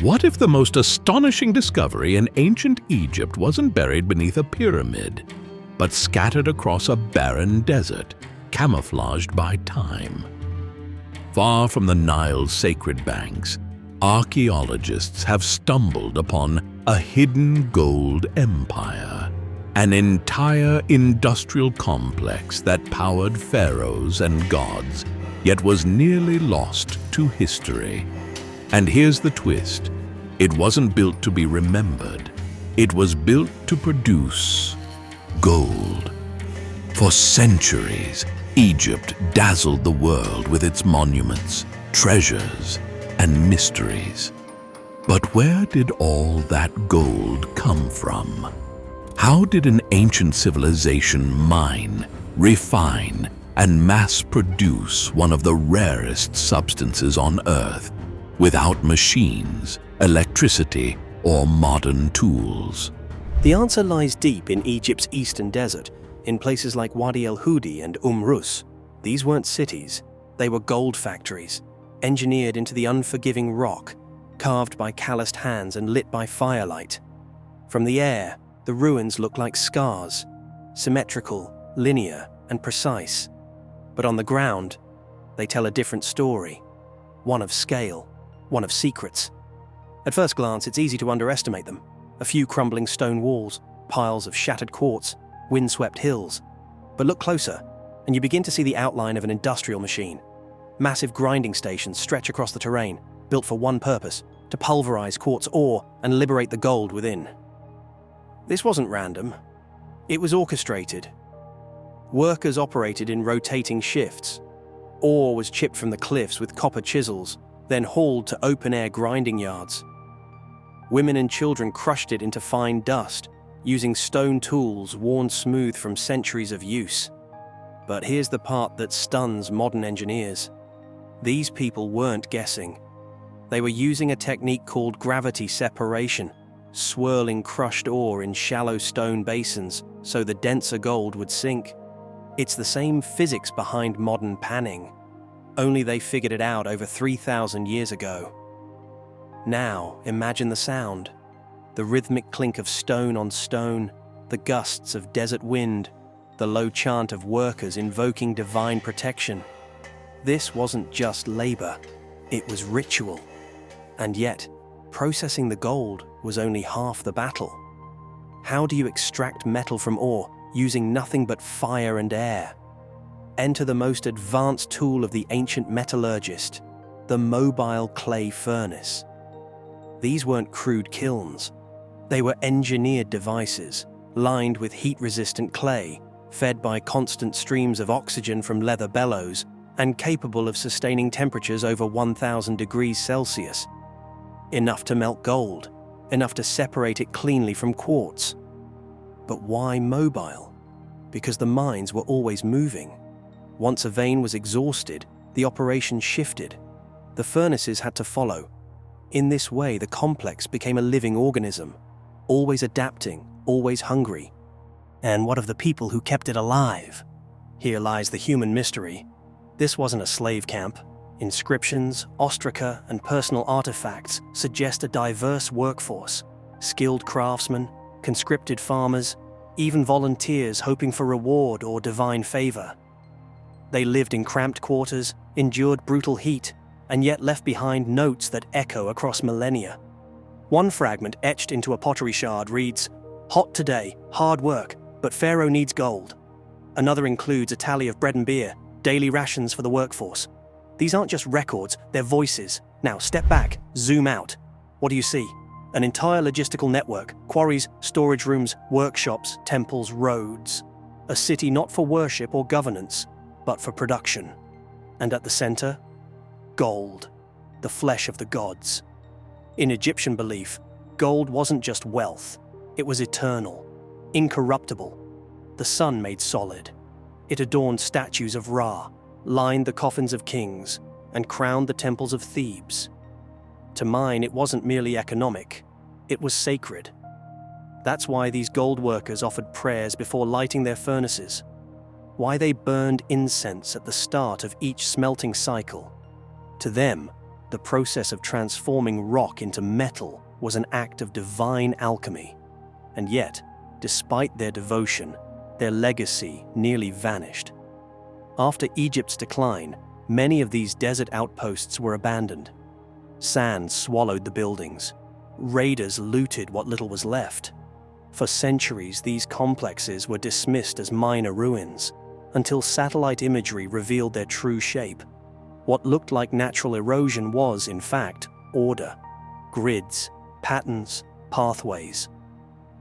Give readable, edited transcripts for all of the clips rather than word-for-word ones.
What if the most astonishing discovery in ancient Egypt wasn't buried beneath a pyramid, but scattered across a barren desert, camouflaged by time? Far from the Nile's sacred banks, archaeologists have stumbled upon a hidden gold empire, an entire industrial complex that powered pharaohs and gods, yet was nearly lost to history. And here's the twist. It wasn't built to be remembered. It was built to produce gold. For centuries, Egypt dazzled the world with its monuments, treasures, and mysteries. But where did all that gold come from? How did an ancient civilization mine, refine, and mass-produce one of the rarest substances on Earth without machines, electricity, or modern tools? The answer lies deep in Egypt's eastern desert, in places like Wadi el-Hudi and Rus. These weren't cities, they were gold factories, engineered into the unforgiving rock, carved by calloused hands and lit by firelight. From the air, the ruins look like scars, symmetrical, linear, and precise. But on the ground, they tell a different story, one of scale, one of secrets. At first glance, it's easy to underestimate them. A few crumbling stone walls, piles of shattered quartz, windswept hills. But look closer, and you begin to see the outline of an industrial machine. Massive grinding stations stretch across the terrain, built for one purpose, to pulverize quartz ore and liberate the gold within. This wasn't random. It was orchestrated. Workers operated in rotating shifts. Ore was chipped from the cliffs with copper chisels, then hauled to open-air grinding yards. Women and children crushed it into fine dust, using stone tools worn smooth from centuries of use. But here's the part that stuns modern engineers. These people weren't guessing. They were using a technique called gravity separation, swirling crushed ore in shallow stone basins so the denser gold would sink. It's the same physics behind modern panning, only they figured it out over 3,000 years ago. Now, imagine the sound. The rhythmic clink of stone on stone, the gusts of desert wind, the low chant of workers invoking divine protection. This wasn't just labor, it was ritual. And yet, processing the gold was only half the battle. How do you extract metal from ore using nothing but fire and air? Enter the most advanced tool of the ancient metallurgist, the mobile clay furnace. These weren't crude kilns. They were engineered devices, lined with heat-resistant clay, fed by constant streams of oxygen from leather bellows, and capable of sustaining temperatures over 1,000 degrees Celsius. Enough to melt gold, enough to separate it cleanly from quartz. But why mobile? Because the mines were always moving. Once a vein was exhausted, the operation shifted. The furnaces had to follow. In this way, the complex became a living organism, always adapting, always hungry. And what of the people who kept it alive? Here lies the human mystery. This wasn't a slave camp. Inscriptions, ostraca, and personal artifacts suggest a diverse workforce. Skilled craftsmen, conscripted farmers, even volunteers hoping for reward or divine favor. They lived in cramped quarters, endured brutal heat, and yet left behind notes that echo across millennia. One fragment etched into a pottery shard reads, "Hot today, hard work, but Pharaoh needs gold." Another includes a tally of bread and beer, daily rations for the workforce. These aren't just records, they're voices. Now step back, zoom out. What do you see? An entire logistical network, quarries, storage rooms, workshops, temples, roads. A city not for worship or governance, but for production. And at the center, gold, the flesh of the gods. In Egyptian belief, gold wasn't just wealth, it was eternal, incorruptible. The sun made solid. It adorned statues of Ra, lined the coffins of kings, and crowned the temples of Thebes. To mine, it wasn't merely economic, it was sacred. That's why these gold workers offered prayers before lighting their furnaces, why they burned incense at the start of each smelting cycle. To them, the process of transforming rock into metal was an act of divine alchemy. And yet, despite their devotion, their legacy nearly vanished. After Egypt's decline, many of these desert outposts were abandoned. Sand swallowed the buildings. Raiders looted what little was left. For centuries, these complexes were dismissed as minor ruins, until satellite imagery revealed their true shape. What looked like natural erosion was, in fact, order, grids, patterns, pathways.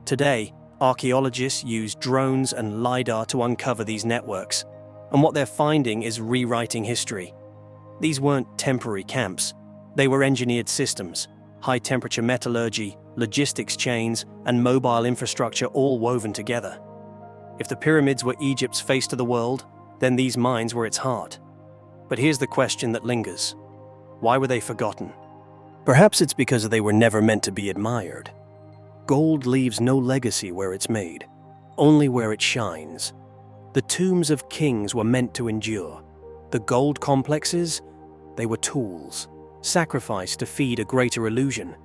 Today, archaeologists use drones and LiDAR to uncover these networks, and what they're finding is rewriting history. These weren't temporary camps. They were engineered systems, high-temperature metallurgy, logistics chains, and mobile infrastructure all woven together. If the pyramids were Egypt's face to the world, then these mines were its heart. But here's the question that lingers. Why were they forgotten? Perhaps it's because they were never meant to be admired. Gold leaves no legacy where it's made, only where it shines. The tombs of kings were meant to endure. The gold complexes, they were tools, sacrificed to feed a greater illusion.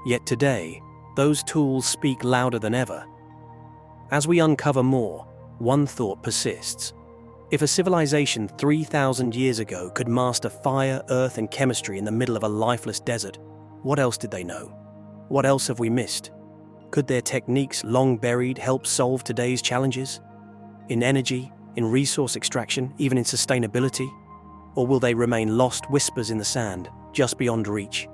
Yet today, those tools speak louder than ever. As we uncover more, one thought persists. If a civilization 3,000 years ago could master fire, earth, and chemistry in the middle of a lifeless desert, what else did they know? What else have we missed? Could their techniques, long buried, help solve today's challenges? In energy, in resource extraction, even in sustainability? Or will they remain lost whispers in the sand, just beyond reach?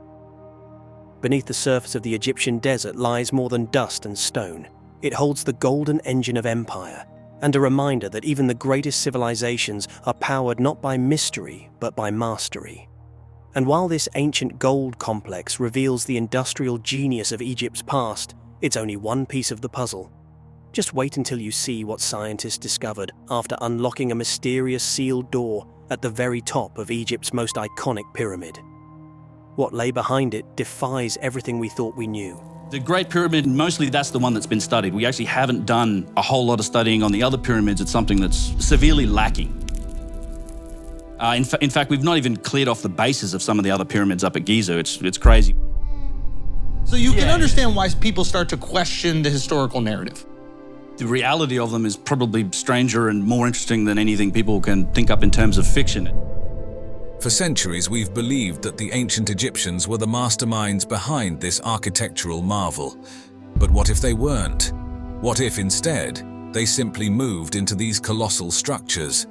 Beneath the surface of the Egyptian desert lies more than dust and stone. It holds the golden engine of empire, and a reminder that even the greatest civilizations are powered not by mystery, but by mastery. And while this ancient gold complex reveals the industrial genius of Egypt's past, it's only one piece of the puzzle. Just wait until you see what scientists discovered after unlocking a mysterious sealed door at the very top of Egypt's most iconic pyramid. What lay behind it defies everything we thought we knew. The Great Pyramid, mostly that's the one that's been studied. We actually haven't done a whole lot of studying on the other pyramids. It's something that's severely lacking. In fact, we've not even cleared off the bases of some of the other pyramids up at Giza. It's crazy. So you can understand why people start to question the historical narrative. The reality of them is probably stranger and more interesting than anything people can think up in terms of fiction. For centuries, we've believed that the ancient Egyptians were the masterminds behind this architectural marvel. But what if they weren't? What if instead, they simply moved into these colossal structures?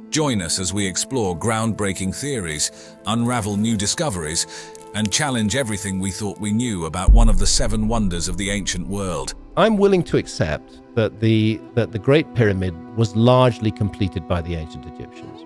Join us as we explore groundbreaking theories, unravel new discoveries, and challenge everything we thought we knew about one of the 7 wonders of the ancient world. I'm willing to accept that the Great Pyramid was largely completed by the ancient Egyptians.